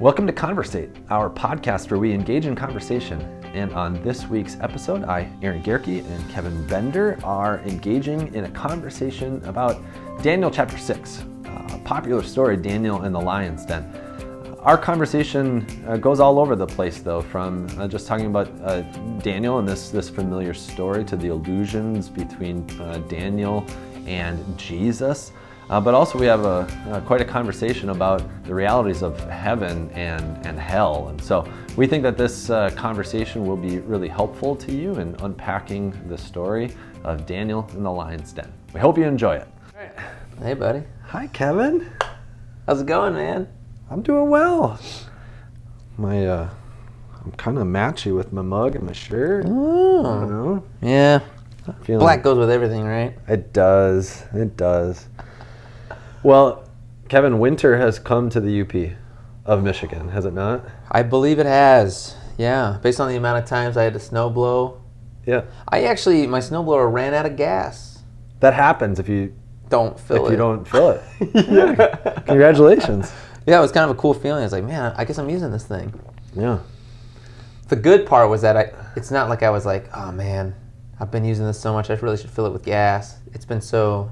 Welcome to Conversate, our podcast where we engage in conversation. And on this week's episode, I, Aaron Gerke, and Kevin Bender are engaging in a conversation about Daniel chapter 6, a popular story, Daniel in the lion's den. Our conversation goes all over the place, though, from just talking about Daniel and this familiar story to the allusions between Daniel and Jesus. But also we have quite a conversation about the realities of heaven and hell. And so we think that this conversation will be really helpful to you in unpacking the story of Daniel in the lion's den. We hope you enjoy it. All right. Hey, buddy. Hi, Kevin. How's it going, man? I'm doing well. I'm kind of matchy with my mug and my shirt. Oh. I don't know. Yeah. Feeling... Black goes with everything, right? It does. It does. Well, Kevin, winter has come to the UP of Michigan, has it not? I believe it has. Yeah. Based on the amount of times I had to snow blow. Yeah. My snowblower ran out of gas. That happens if you don't fill it. Yeah. Congratulations. Yeah, it was kind of a cool feeling. I was like, man, I guess I'm using this thing. Yeah. The good part was that it's not like I was like, oh man, I've been using this so much, I really should fill it with gas. It's been so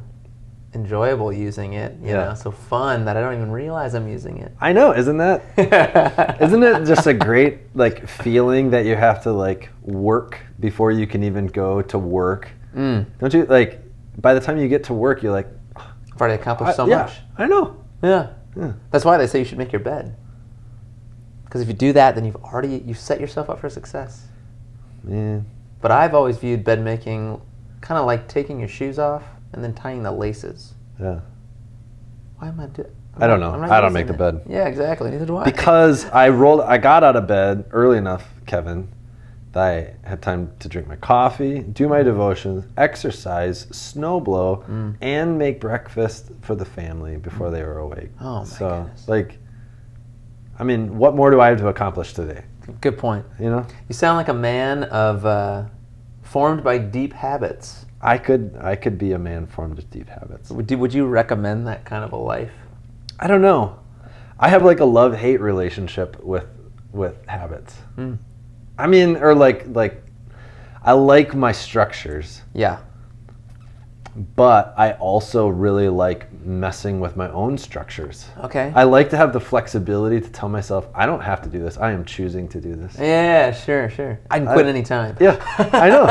enjoyable using it, you know, so fun that I don't even realize I'm using it. I know, isn't it just a great feeling that you have to work before you can even go to work? Don't you by the time you get to work you're like, I've already accomplished so much. I know. Yeah. That's why they say you should make your bed. Because if you do that, then you've set yourself up for success. Yeah. But I've always viewed bed making kind of like taking your shoes off and then tying the laces. Yeah. Why am I doing? I don't know. I don't make the bed. Yeah, exactly. Neither do I. Because I got out of bed early enough, Kevin, that I had time to drink my coffee, do my devotions, exercise, snow blow, and make breakfast for the family before they were awake. Oh my goodness. What more do I have to accomplish today? Good point. You know? You sound like a man of formed by deep habits. I could be a man formed with deep habits. Would you recommend that kind of a life? I don't know. I have a love-hate relationship with habits. I like my structures. Yeah. But I also really like messing with my own structures. Okay. I like to have the flexibility to tell myself, I don't have to do this. I am choosing to do this. Yeah, sure. I can quit any time. Yeah, I know.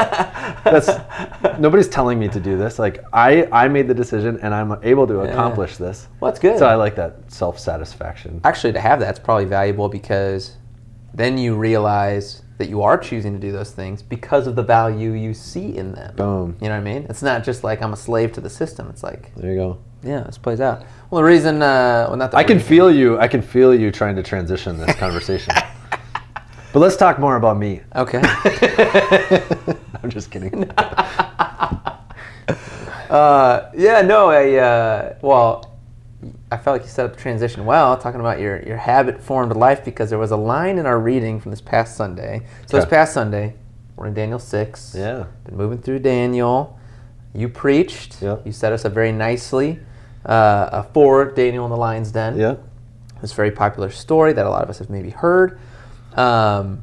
Nobody's telling me to do this. I made the decision and I'm able to accomplish this. Well, that's good. So I like that self-satisfaction. Actually, to have that's probably valuable because then you realize that you are choosing to do those things because of the value you see in them. Boom. You know what I mean? It's not just like I'm a slave to the system. It's like, there you go. Yeah, this plays out. Well, the reason, I can feel you trying to transition this conversation. But let's talk more about me. Okay. I'm just kidding. I felt like you set up the transition well, talking about your habit-formed life, because there was a line in our reading from this past Sunday. So this past Sunday, we're in Daniel 6. Yeah. Been moving through Daniel. You preached. Yep. You set us up very nicely for Daniel in the lion's den. Yeah. It's a very popular story that a lot of us have maybe heard. But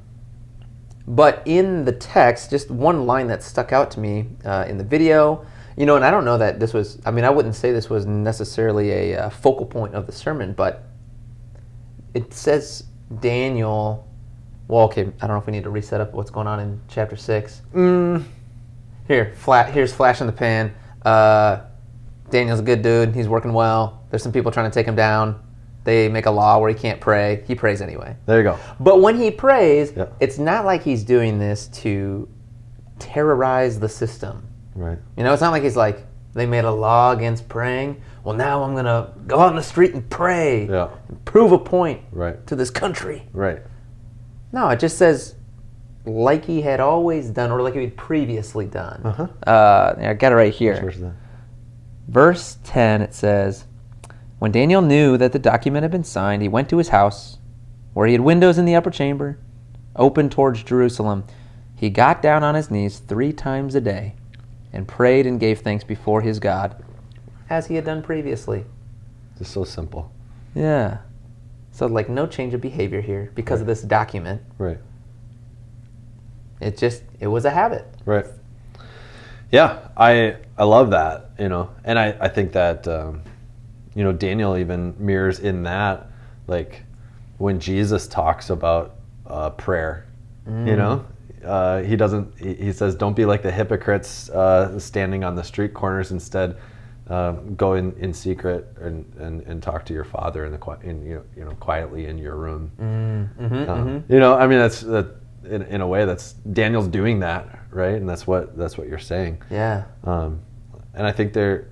in the text, just one line that stuck out to me in the video, and I don't know that this was, I wouldn't say this was necessarily a focal point of the sermon, but it says Daniel, I don't know if we need to reset up what's going on in chapter 6. Here's flash in the pan. Daniel's a good dude. He's working well. There's some people trying to take him down. They make a law where he can't pray. He prays anyway. There you go. But when he prays, It's not like he's doing this to terrorize the system. Right. It's not like he's like, they made a law against praying. Well, now I'm going to go out in the street and pray. Yeah. And prove a point to this country. Right. No, it just says, like he had always done, or like he had previously done. I got it right here. Which verse is that? Verse 10, it says, when Daniel knew that the document had been signed, he went to his house, where he had windows in the upper chamber, open towards Jerusalem. He got down on his knees 3 times a day and prayed and gave thanks before his God, as he had done previously. Just so simple. Yeah. So like no change of behavior here because of this document. Right. It was a habit. Right. Yeah, I love that, and I think that, Daniel even mirrors in that, like when Jesus talks about prayer, he says, don't be like the hypocrites standing on the street corners. Instead, go in secret and talk to your Father quietly in your room. I mean, that's in a way that's Daniel's doing that, right? And that's what you're saying. Yeah. And I think there's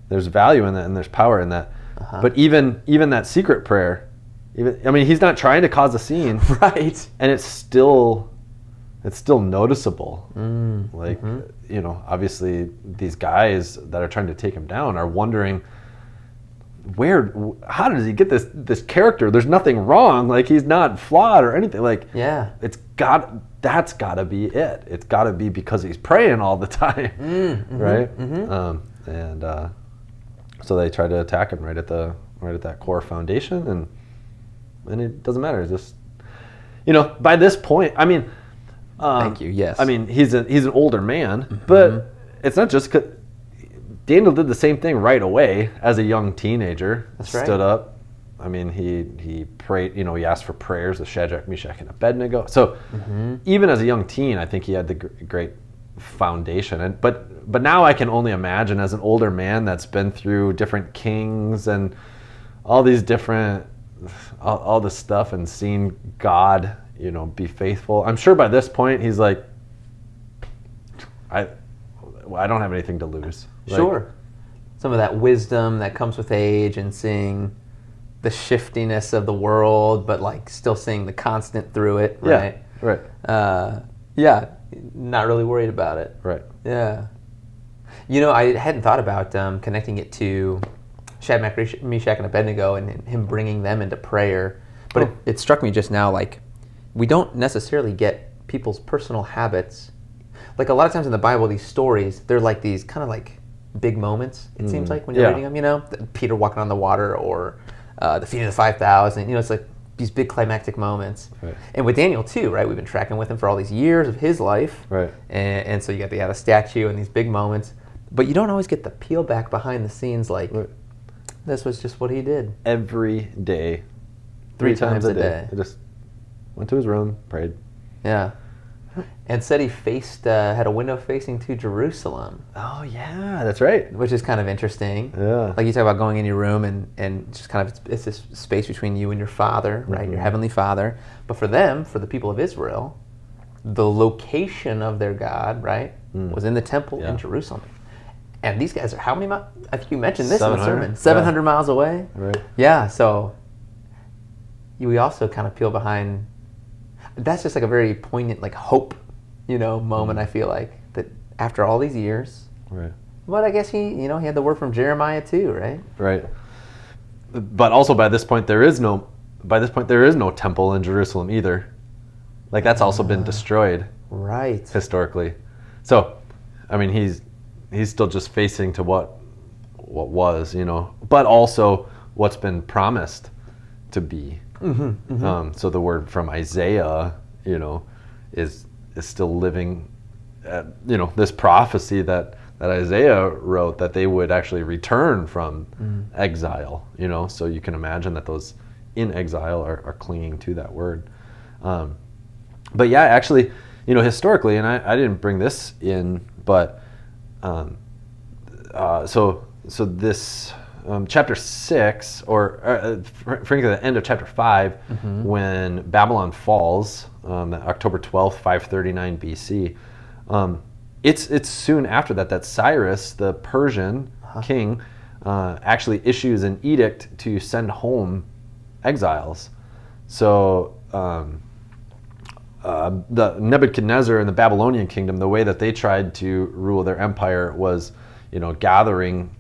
value in that and there's power in that. Uh-huh. But even that secret prayer, he's not trying to cause a scene, right? And it's still noticeable. Obviously these guys that are trying to take him down are wondering, how does he get this character? There's nothing wrong. Like, he's not flawed or anything. Like, yeah, that's gotta be it. It's gotta be because he's praying all the time, right? So they try to attack him right at that core foundation, and it doesn't matter. It's just, by this point, thank you. Yes. He's an older man, but it's not just 'cause Daniel did the same thing right away as a young teenager. That's right. Stood up. He prayed. He asked for prayers of Shadrach, Meshach, and Abednego. So even as a young teen, I think he had the great foundation. But now I can only imagine as an older man that's been through different kings and all these different all this stuff and seen God, be faithful. I'm sure by this point he's like, I don't have anything to lose. Sure. Some of that wisdom that comes with age and seeing the shiftiness of the world, but like still seeing the constant through it, right? Yeah, right. Yeah, not really worried about it. Right. Yeah. I hadn't thought about connecting it to Shadrach, Meshach, and Abednego and him bringing them into prayer. But it struck me just now, like, we don't necessarily get people's personal habits. Like, a lot of times in the Bible, these stories, they're like these kind of like big moments, it seems like, when you're reading them, Peter walking on the water or the feeding of the 5,000, it's like these big climactic moments. Right. And with Daniel too, right? We've been tracking with him for all these years of his life. Right. And so you got the statue and these big moments. But you don't always get the peel back behind the scenes, like, this was just what he did. Every day. 3 times a day. He just went to his room, prayed. Yeah. And said he had a window facing to Jerusalem. Oh, yeah, that's right. Which is kind of interesting. Yeah. Like, you talk about going in your room and just kind of, it's this space between you and your Father, right? Your Heavenly Father. But for them, for the people of Israel, the location of their God, right, was in the temple in Jerusalem. And these guys are how many miles? I think you mentioned this in the sermon. 700 miles away. Right. Yeah, so we also kind of peel behind. That's just like a very poignant, like, hope, moment, I feel like, that after all these years. Right. But I guess he had the word from Jeremiah too, right? Right. But also by this point there is no temple in Jerusalem either. Like, that's also been destroyed. Right. Historically. So, he's still just facing to what was, but also what's been promised to be. So the word from Isaiah, is still living. This prophecy that Isaiah wrote, that they would actually return from exile. So you can imagine that those in exile are clinging to that word. But yeah, actually, historically, and I didn't bring this in, but so this. Chapter 6, or frankly, the end of chapter 5, when Babylon falls, October 12th, 539 BC, it's soon after that Cyrus, the Persian king, actually issues an edict to send home exiles. So the Nebuchadnezzar and the Babylonian kingdom, the way that they tried to rule their empire was, gathering,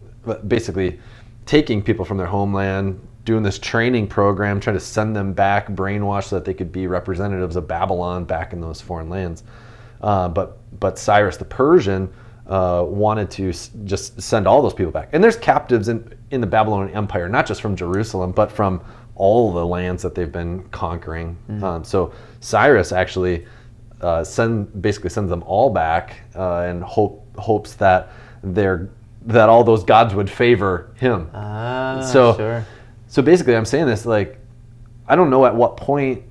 basically taking people from their homeland, doing this training program, trying to send them back brainwashed so that they could be representatives of Babylon back in those foreign lands. But Cyrus the Persian wanted to just send all those people back. And there's captives in the Babylonian Empire, not just from Jerusalem, but from all the lands that they've been conquering. So Cyrus actually basically sends them all back and hopes that all those gods would favor him. So basically, I'm saying this, like, I don't know at what point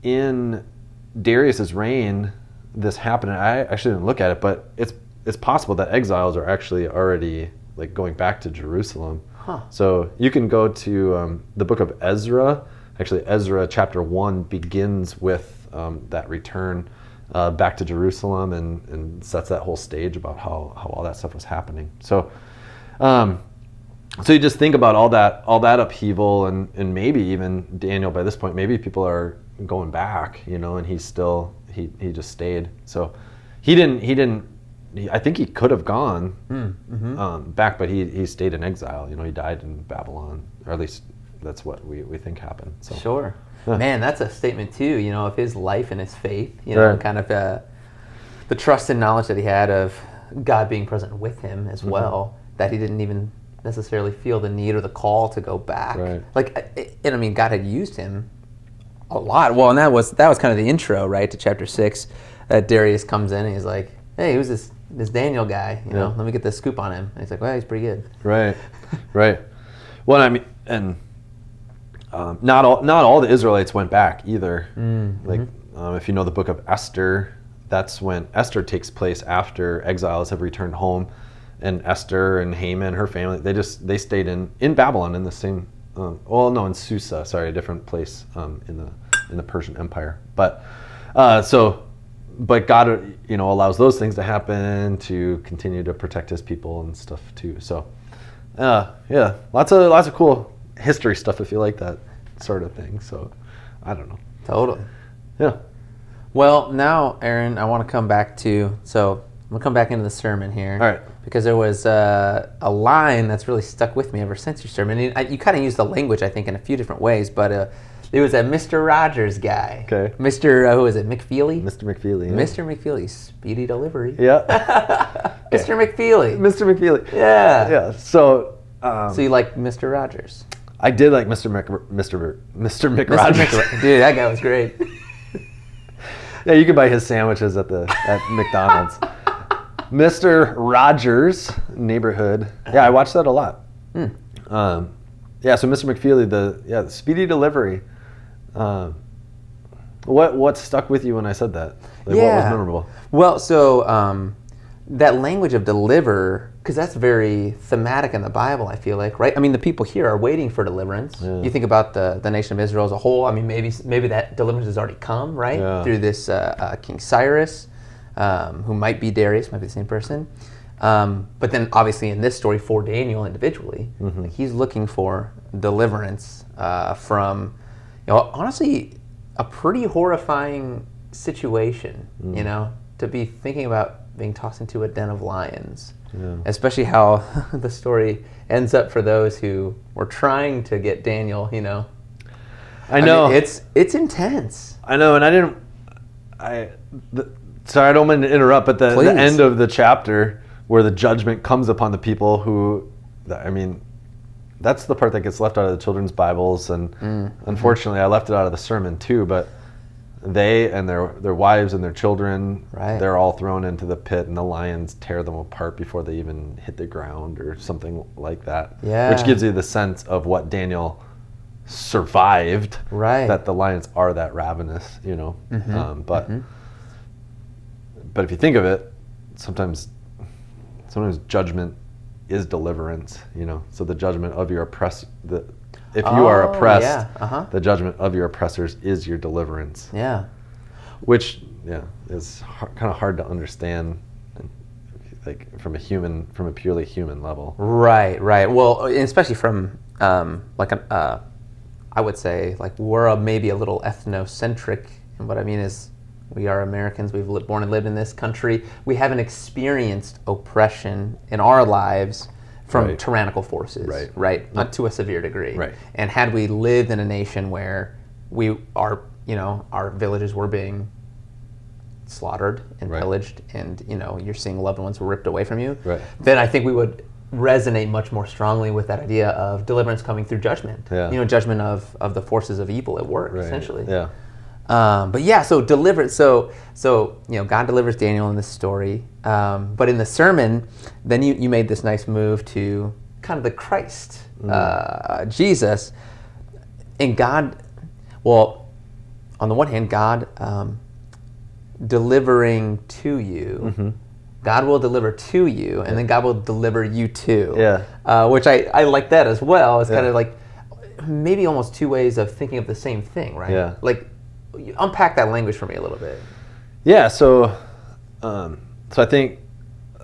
in Darius's reign this happened. I actually didn't look at it, but it's possible that exiles are actually already like going back to Jerusalem. So you can go to the book of Ezra. Actually, Ezra chapter 1 begins with that return back to Jerusalem and sets that whole stage about how all that stuff was happening. So you just think about all that upheaval, and maybe even Daniel by this point, maybe people are going back, and he just stayed. So he didn't. I think he could have gone back, but he stayed in exile. He died in Babylon, or at least that's what we think happened. So. Sure. Yeah. Man, that's a statement too, of his life and his faith, Right. kind of the trust and knowledge that he had of God being present with him as well, that he didn't even necessarily feel the need or the call to go back. Right. And I mean, God had used him a lot. Well, and that was kind of the intro, right, to chapter 6. Darius comes in and he's like, hey, who's this Daniel guy? Let me get the scoop on him. And he's like, well, he's pretty good. Right. Well, I mean, and not all the Israelites went back either. Like, if you know the book of Esther, that's when Esther takes place after exiles have returned home, and Esther and Haman, her family, they stayed in Babylon in the same. In Susa. Sorry, a different place in the Persian Empire. But but God, allows those things to happen to continue to protect His people and stuff too. So, yeah, lots of cool history stuff if you like that sort of thing. So, I don't know. Totally. Yeah. Well, now, Aaron, I want to come back to. So I'm gonna come back into the sermon here. All right. Because there was a line that's really stuck with me ever since your sermon. You kind of used the language, I think, in a few different ways, but. It was a Mr. Rogers guy. Okay. Mr. Who is it? McFeely? Mr. McFeely. Yeah. Mr. McFeely. Speedy delivery. Yeah. Mr. McFeely. Mr. McFeely. Yeah. Yeah. So. So you like Mr. Rogers? I did like Mr. McRogers. Dude, that guy was great. Yeah, you can buy his sandwiches at McDonald's. Mr. Rogers neighborhood. Yeah, I watched that a lot. So Mr. McFeely, the speedy delivery. What stuck with you when I said that? What was memorable? Well, so that language of deliver, because that's very thematic in the Bible, I feel like, right? I mean, the people here are waiting for deliverance. Yeah. You think about the nation of Israel as a whole. I mean, maybe that deliverance has already come, right? Yeah. Through this King Cyrus, who might be Darius, might be the same person. But then, obviously, in this story, for Daniel individually, he's looking for deliverance from, honestly, a pretty horrifying situation, to be thinking about being tossed into a den of lions. Yeah. Especially how the story ends up for those who were trying to get Daniel, I know. I mean, it's intense. I know, and sorry, I don't mean to interrupt, but the end of the chapter where the judgment comes upon the people who, that's the part that gets left out of the children's Bibles, and unfortunately I left it out of the sermon too, but they and their wives and their children, they're all thrown into the pit, and the lions tear them apart before they even hit the ground or something like that. Yeah. Which gives you the sense of what Daniel survived, that the lions are that ravenous, but if you think of it, sometimes judgment is deliverance, so the judgment of your if you are oppressed, the judgment of your oppressors is your deliverance. Yeah. Which, is kind of hard to understand, like from a purely human level. Right. Well, especially from I would say, like, we're maybe a little ethnocentric, and what I mean is we are Americans. We've born and lived in this country. We haven't experienced oppression in our lives from tyrannical forces, right? Not to a severe degree. Right. And had we lived in a nation where our villages were being slaughtered and pillaged, and you're seeing loved ones ripped away from you, then I think we would resonate much more strongly with that idea of deliverance coming through judgment. Yeah. Judgment of the forces of evil at work, essentially. Yeah. But yeah, so deliverance. So God delivers Daniel in this story. But in the sermon, then you made this nice move to kind of the Christ, Jesus, and God. Well, on the one hand, God delivering to you. God will deliver to you, and then God will deliver you too. Yeah. Which I like that as well. It's kind of like maybe almost two ways of thinking of the same thing, right? Yeah. Like, unpack that language for me a little bit. Yeah. So I think,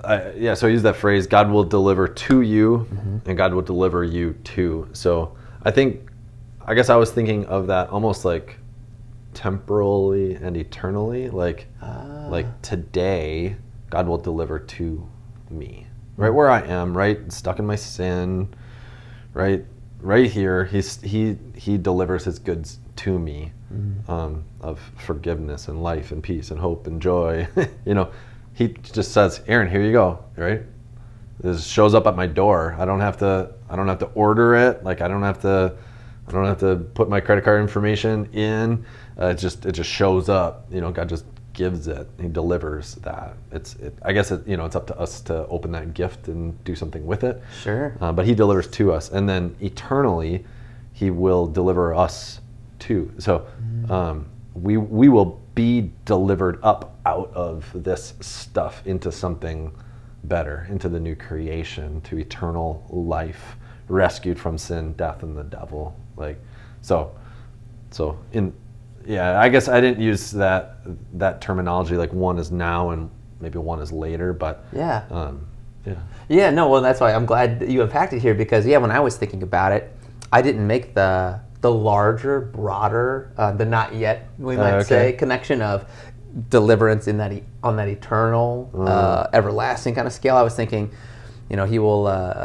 so I use that phrase, God will deliver to you, and God will deliver you too. So I guess I was thinking of that almost like temporally and eternally, like today, God will deliver to me, right where I am, right stuck in my sin, right here. He delivers His goods to me, of forgiveness and life and peace and hope and joy. He just says, Aaron, here you go, right? This shows up at my door. I don't have to order it. Like I don't have to put my credit card information in. It just shows up. God just gives it. He delivers that. I guess it's up to us to open that gift and do something with it. Sure. But He delivers to us, and then eternally, He will deliver us too. So we will be delivered up out of this stuff into something better, into the new creation, to eternal life, rescued from sin, death, and the devil. I guess I didn't use that terminology, like one is now and maybe one is later, but yeah. Well, that's why I'm glad that you unpacked it here, because when I was thinking about it, I didn't make the larger, broader, the not yet, we might say, connection of deliverance on that eternal, everlasting kind of scale. I was thinking, He will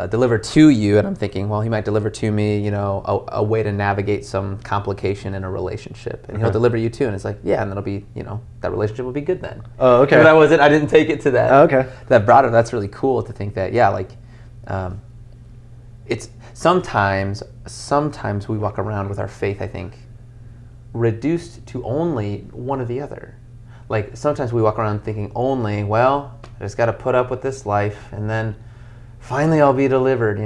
deliver to you, and I'm thinking, well, He might deliver to me, a way to navigate some complication in a relationship, and He'll deliver you too, and it's like, and that'll be, that relationship will be good then. Oh, okay. But I didn't take it to that. Oh, okay. That broader. That's really cool to think that. It's sometimes we walk around with our faith, I think, reduced to only one or the other. Like sometimes we walk around thinking only, well, I just got to put up with this life, and then finally I'll be delivered,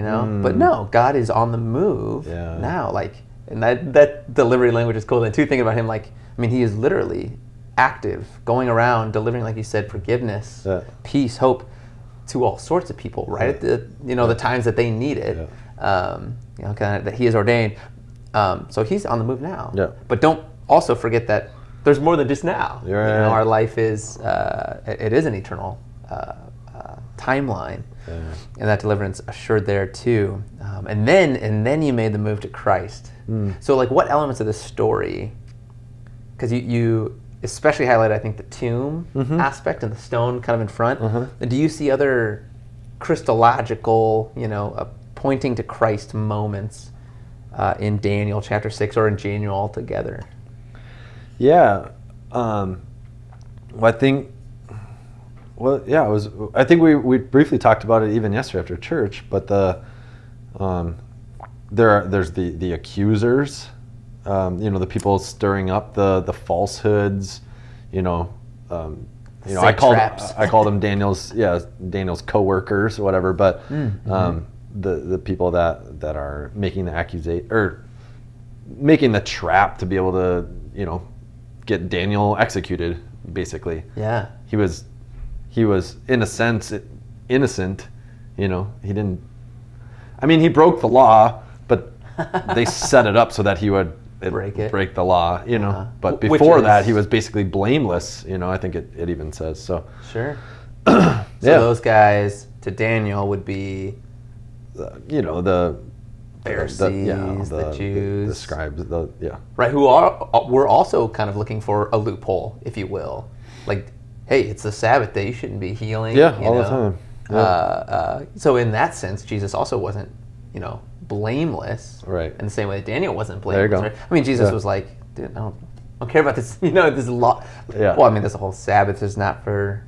But no, God is on the move now. And that delivery language is cool. And too, thinking about Him, He is literally active, going around delivering, like you said, forgiveness, peace, hope to all sorts of people, right at the the times that they need it. Kind of that He has ordained. So He's on the move now. Yeah. But don't also forget that there's more than just now. Right. Our life is it is an eternal timeline, and that deliverance assured there too. And then you made the move to Christ. So what elements of this story? Because you especially highlight, I think, the tomb aspect and the stone kind of in front. Do you see other Christological, pointing to Christ moments in Daniel chapter 6 or in Daniel altogether? Yeah. I think we briefly talked about it even yesterday after church, but there's the accusers, the people stirring up the falsehoods, I call them Daniel's co-workers or whatever, but the people that are making the accusation or making the trap to be able to get Daniel executed, basically. Yeah. He was in a sense innocent, he didn't, he broke the law, but they set it up so that he would break the law, but before that he was basically blameless, I think it even says so. Sure. So those guys to Daniel would be the Pharisees, the Jews, the scribes, right, who were also kind of looking for a loophole, if you will. Like, hey, it's the Sabbath day, you shouldn't be healing. All the time. Yeah. So in that sense, Jesus also wasn't, blameless. Right. In the same way that Daniel wasn't blameless. There you go. Right? Jesus was like, dude, I don't care about this. This law. Yeah. Well, this whole Sabbath is not for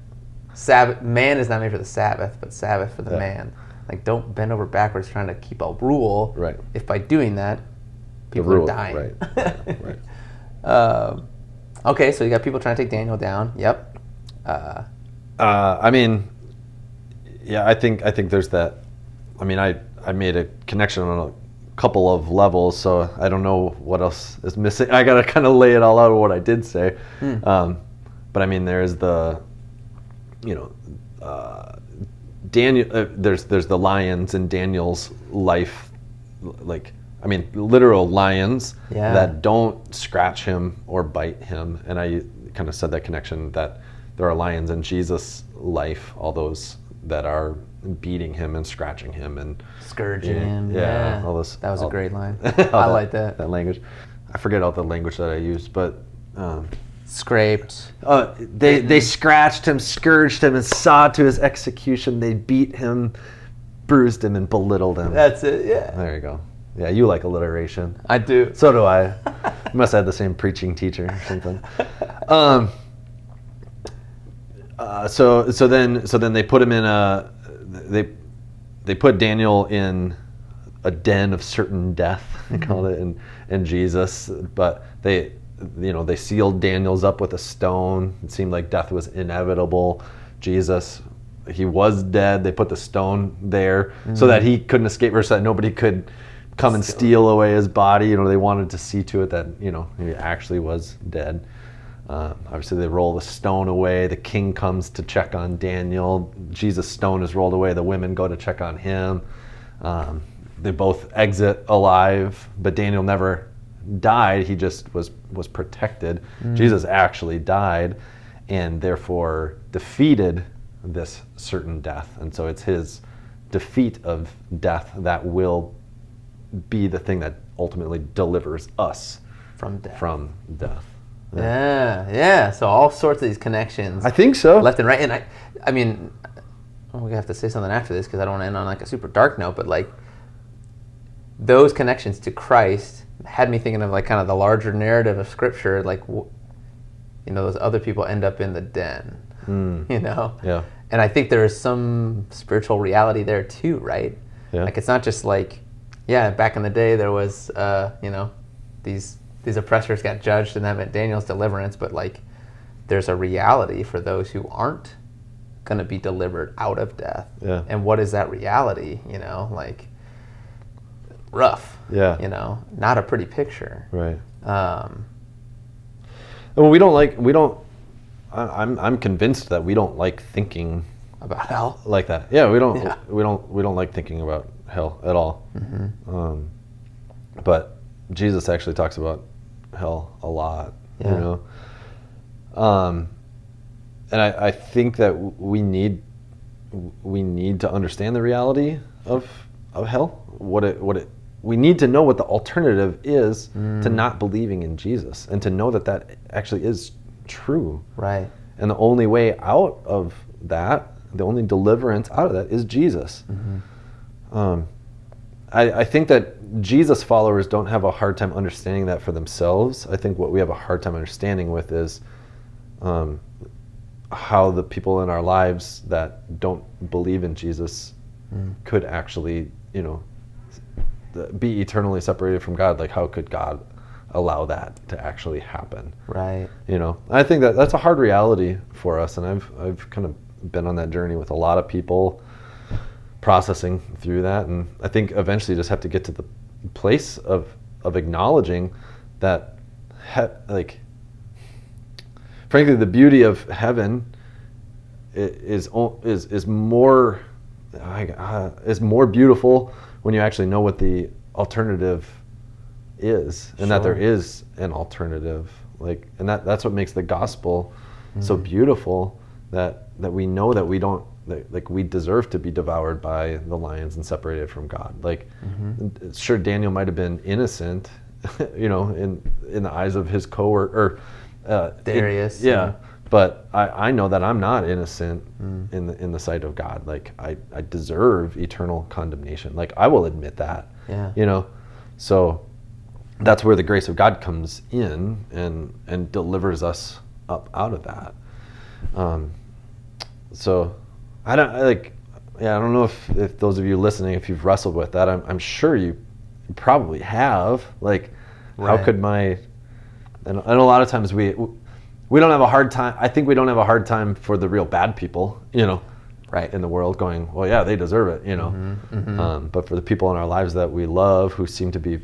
Sabbath. Man is not made for the Sabbath, but Sabbath for the man. Like, don't bend over backwards trying to keep a rule. Right. If by doing that, people rule, are dying. right. Right. Okay, so you got people trying to take Daniel down. Yep. I mean, yeah, I think there's that. I mean, I made a connection on a couple of levels, so I don't know what else is missing. I gotta kind of lay it all out of what I did say. But I mean, there's the, Daniel. There's the lions in Daniel's life, like, I mean, literal lions that don't scratch him or bite him. And I kind of said that connection that there are lions in Jesus' life, all those that are beating him and scratching him and scourging him. Yeah, all this. That was a great line. I like that. That language. I forget all the language that I used, but scraped. They scratched him, scourged him, and saw to his execution. They beat him, bruised him, and belittled him. That's it. Yeah. There you go. Yeah, you like alliteration. I do. So do I. We must have had the same preaching teacher or something. So then they put him in they put Daniel in a den of certain death, they called it, in Jesus. But they sealed Daniel's up with a stone. It seemed like death was inevitable. Jesus, he was dead. They put the stone there so that he couldn't escape, or so that nobody could come and steal away his body. They wanted to see to it that he actually was dead. Obviously, they roll the stone away. The king comes to check on Daniel. Jesus' stone is rolled away. The women go to check on him. They both exit alive, but Daniel never died. He just was protected. Jesus actually died, and therefore defeated this certain death. And so it's his defeat of death that will be the thing that ultimately delivers us from death. Yeah. So all sorts of these connections. I think so. Left and right. And I mean, we have to say something after this because I don't want to end on like a super dark note, but like those connections to Christ had me thinking of like kind of the larger narrative of Scripture, like, those other people end up in the den, Yeah. And I think there is some spiritual reality there too, right? Yeah. Like, it's not just like, back in the day there was, these oppressors got judged and that meant Daniel's deliverance, but like there's a reality for those who aren't going to be delivered out of death. Yeah. And what is that reality? Like rough. Yeah. Not a pretty picture. Right. Well, I'm convinced that we don't like thinking about hell like that. Yeah, we don't like thinking about hell at all. Mm-hmm. But Jesus actually talks about hell a lot. And I think that we need to understand the reality of hell. We need to know what the alternative is to not believing in Jesus, and to know that actually is true. Right. And the only way out of that, the only deliverance out of that, is Jesus. Mm-hmm. I think that Jesus followers don't have a hard time understanding that for themselves. I think what we have a hard time understanding with is how the people in our lives that don't believe in Jesus could actually, be eternally separated from God. Like, how could God allow that to actually happen? Right. I think that's a hard reality for us, and I've kind of been on that journey with a lot of people, processing through that. And I think eventually you just have to get to the place of acknowledging that, frankly, the beauty of heaven is more beautiful when you actually know what the alternative is, and that there is an alternative. And that's what makes the gospel so beautiful, that we know that we don't, like, we deserve to be devoured by the lions and separated from God. Sure, Daniel might have been innocent, in the eyes of his coworker, Darius. But I know that I'm not innocent in the sight of God. Like, I deserve eternal condemnation. Like, I will admit that. Yeah. So that's where the grace of God comes in and delivers us up out of that. So I yeah, I don't know if those of you listening, if you've wrestled with that, I'm sure you probably have. Like, Right. how could and a lot of times we don't have a hard time. I think we don't have a hard time for the real bad people, Right. in the world, going, well, yeah, they deserve it, But for the people in our lives that we love, who seem to be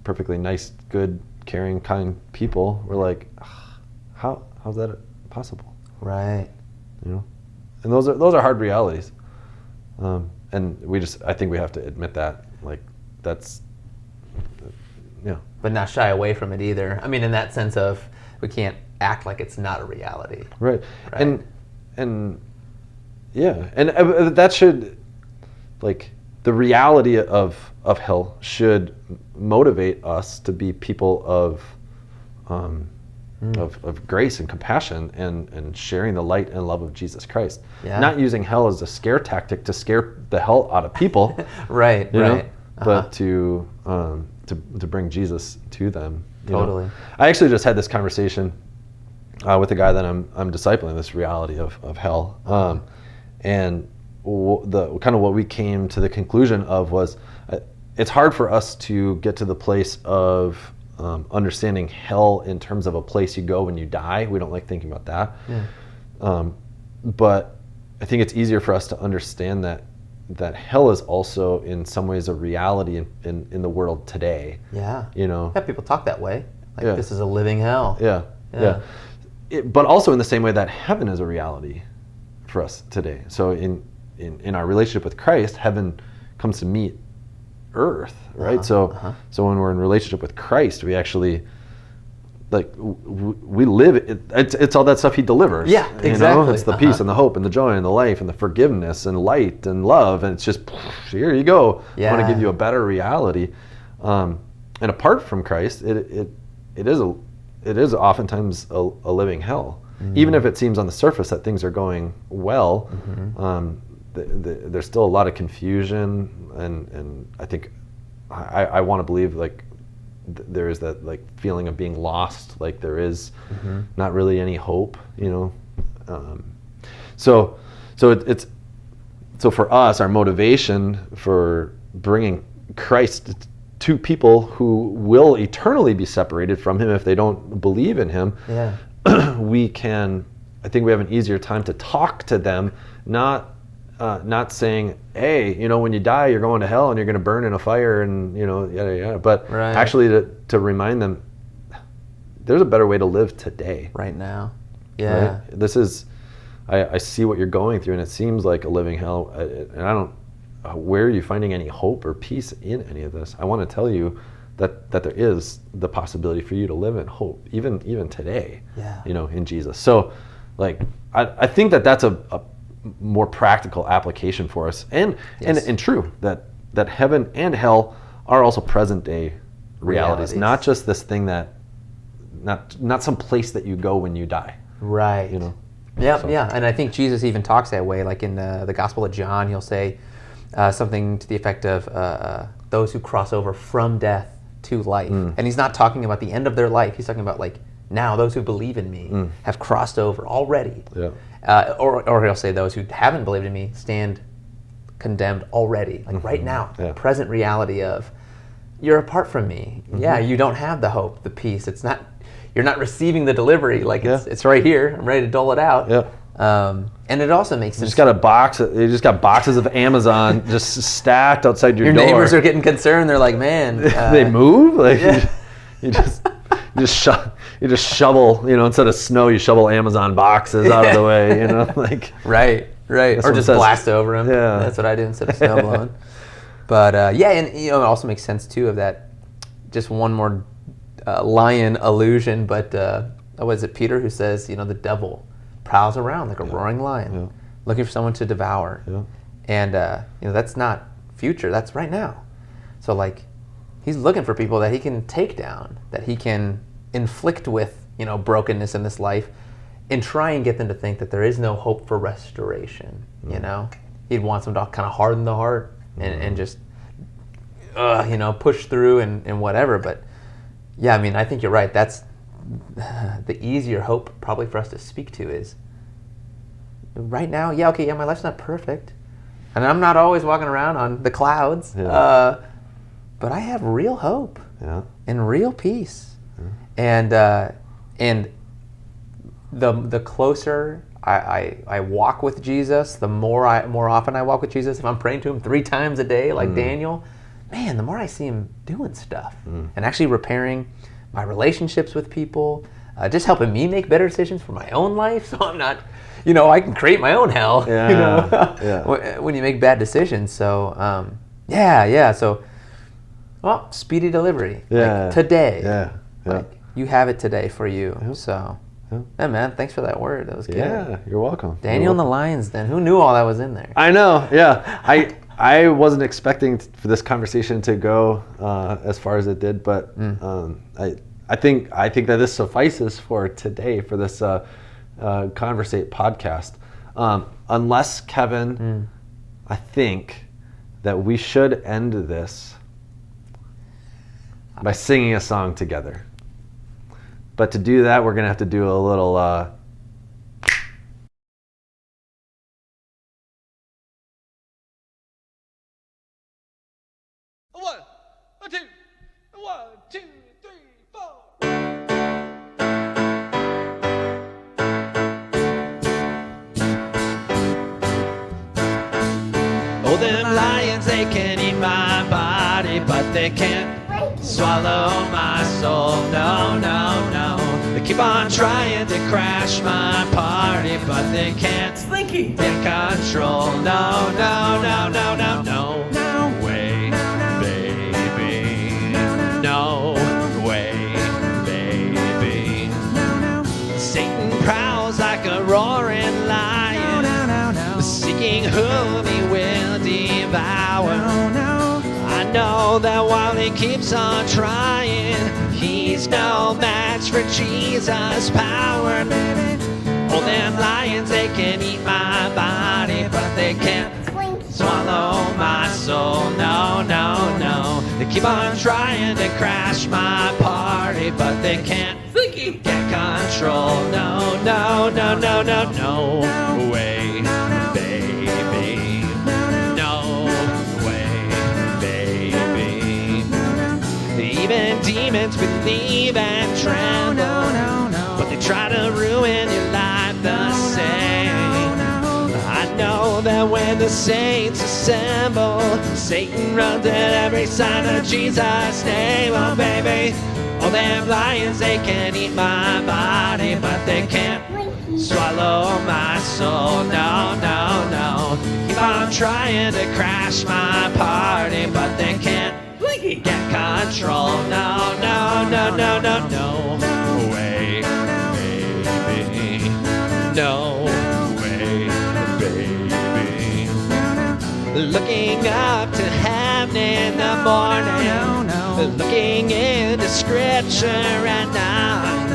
perfectly nice, good, caring, kind people, we're like, how's that possible? Right. And those are hard realities. And I think we have to admit that, like, that's, But not shy away from it either. I mean, in that sense of, we can't act like it's not a reality. Right. And yeah, and that should, like, the reality of hell should motivate us to be people of grace and compassion and sharing the light and love of Jesus Christ. Yeah. Not using hell as a scare tactic to scare the hell out of people. Right. But to bring Jesus to them. Totally. I actually just had this conversation with a guy that I'm discipling, this reality of hell, and the kind of what we came to the conclusion of was, it's hard for us to get to the place of understanding hell in terms of a place you go when you die. We don't like thinking about that. Yeah. But I think it's easier for us to understand that hell is also in some ways a reality in the world today. Yeah. Yeah, people talk that way. Like, this is a living hell. Yeah. But also in the same way that heaven is a reality for us today. So in our relationship with Christ, heaven comes to meet earth, right? So when we're in relationship with Christ, we actually, like, we live, it's all that stuff he delivers. Yeah, exactly. It's the peace and the hope and the joy and the life and the forgiveness and light and love, and it's just, here you go. Yeah. I want to give you a better reality. And apart from Christ, it is oftentimes a living hell. Mm-hmm. Even if it seems on the surface that things are going well, there's still a lot of confusion, and I think I want to believe, like, there is that, like, feeling of being lost, like there is not really any hope, So for us, our motivation for bringing Christ to people who will eternally be separated from him if they don't believe in him, I think we have an easier time to talk to them, not saying, hey, when you die, you're going to hell and you're going to burn in a fire and, yada, yada. But actually to remind them, there's a better way to live today. Right now. Yeah. Right? This is, I see what you're going through, and it seems like a living hell. And where are you finding any hope or peace in any of this? I want to tell you that there is the possibility for you to live in hope, even today, in Jesus. So, like, I think that's a more practical application for us, and true that heaven and hell are also present day realities, not just this thing that not some place that you go when you die. Right. Yeah, and I think Jesus even talks that way. Like in the Gospel of John, he'll say something to the effect of those who cross over from death to life. And he's not talking about the end of their life. He's talking about, like, now those who believe in me have crossed over already. Yeah. Or he'll say those who haven't believed in me stand condemned already. Like right now, present reality of, you're apart from me. Yeah, you don't have the hope, the peace. It's not, you're not receiving the delivery. Like it's right here. I'm ready to dole it out. Yeah. And it also makes sense. You just got boxes of Amazon just stacked outside your door. Your neighbors are getting concerned. They're like, man. They move? Like, you just shovel, instead of snow, you shovel Amazon boxes out of the way, like. Right. Or just blast over them. Yeah. That's what I do instead of snow blowing. But and it also makes sense too of that, just one more lion allusion, but was it Peter who says, the devil prowls around like a roaring lion, looking for someone to devour. Yeah. And that's not future, that's right now. So, like, he's looking for people that he can take down, that he can inflict with, brokenness in this life, and try and get them to think that there is no hope for restoration. He wants them to kind of harden the heart and just push through and whatever. But yeah, I mean, I think you're right. That's the easier hope probably for us to speak to is right now. My life's not perfect. And I'm not always walking around on the clouds, Yeah. but I have real hope Yeah. and real peace. Yeah. And the closer I walk with Jesus, the more often I walk with Jesus. If I'm praying to him 3 times a day, like Daniel, man, the more I see him doing stuff and actually repairing my relationships with people, just helping me make better decisions for my own life. So I'm not, I can create my own hell, Yeah. when you make bad decisions. So, So, well, speedy delivery. Yeah. Like today. Yeah. Yeah. Like, you have it today for you. Yep. So, Yep. yeah, man, thanks for that word. That was good. Yeah, you're welcome. Daniel and the lions, then. Who knew all that was in there? I know, yeah. I wasn't expecting for this conversation to go as far as it did, but I think that this suffices for today, for this Conversate podcast. Unless, Kevin, I think that we should end this by singing a song together. But to do that, we're going to have to do a little... One, two, three, four. Oh, them lions, they can eat my body, but they can't swallow my soul. No, no, no. They keep on trying to crash my party, but they can't Slinky! get control. No, no, no, no, no, no. No way, baby. No way, baby. Satan prowls like a roaring lion, seeking whom he will devour. I know that while he keeps on trying, he's no match for Jesus' power. Oh, them lions, they can eat my body, but they can't swallow my soul. No, no, no. They keep on trying to crash my party, but they can't Slinky! get control. No, no, no, no, no, no way, baby. No way, baby. Even demons believe and tremble, but they try to ruin your life the same. I know that when the saints assemble, Satan runs at every sign of Jesus' name. Oh, baby. Oh, them lions, they can eat my body, but they can't swallow my soul. No, no, no. Keep on trying to crash my party, but they can't Slinky! get control. No, no, no, no, no, no way, baby. No way, baby. Looking up to heaven in the morning, looking into scripture at night.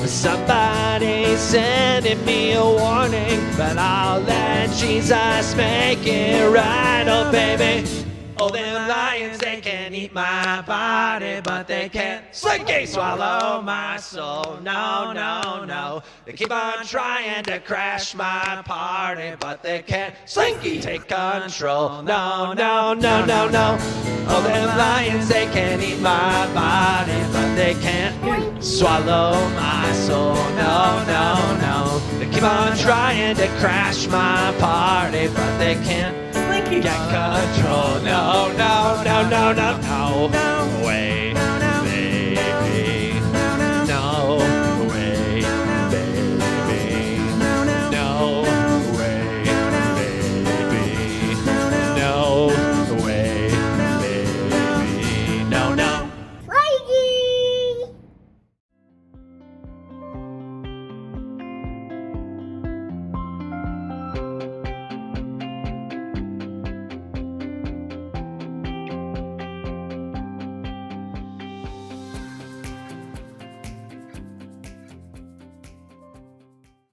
Somebody sending me a warning, but I'll let Jesus make it right. Oh, baby. Oh, them lions, they can eat my body, but they can't slinky swallow my soul. No, no, no. They keep on trying to crash my party, but they can't slinky take control. No, no, no, no, no. Oh, them lions, they can eat my body, but they can't swallow my soul. No, no, no. They keep on trying to crash my party, but they can't Slinky! get control. No, no, no, no, no, no.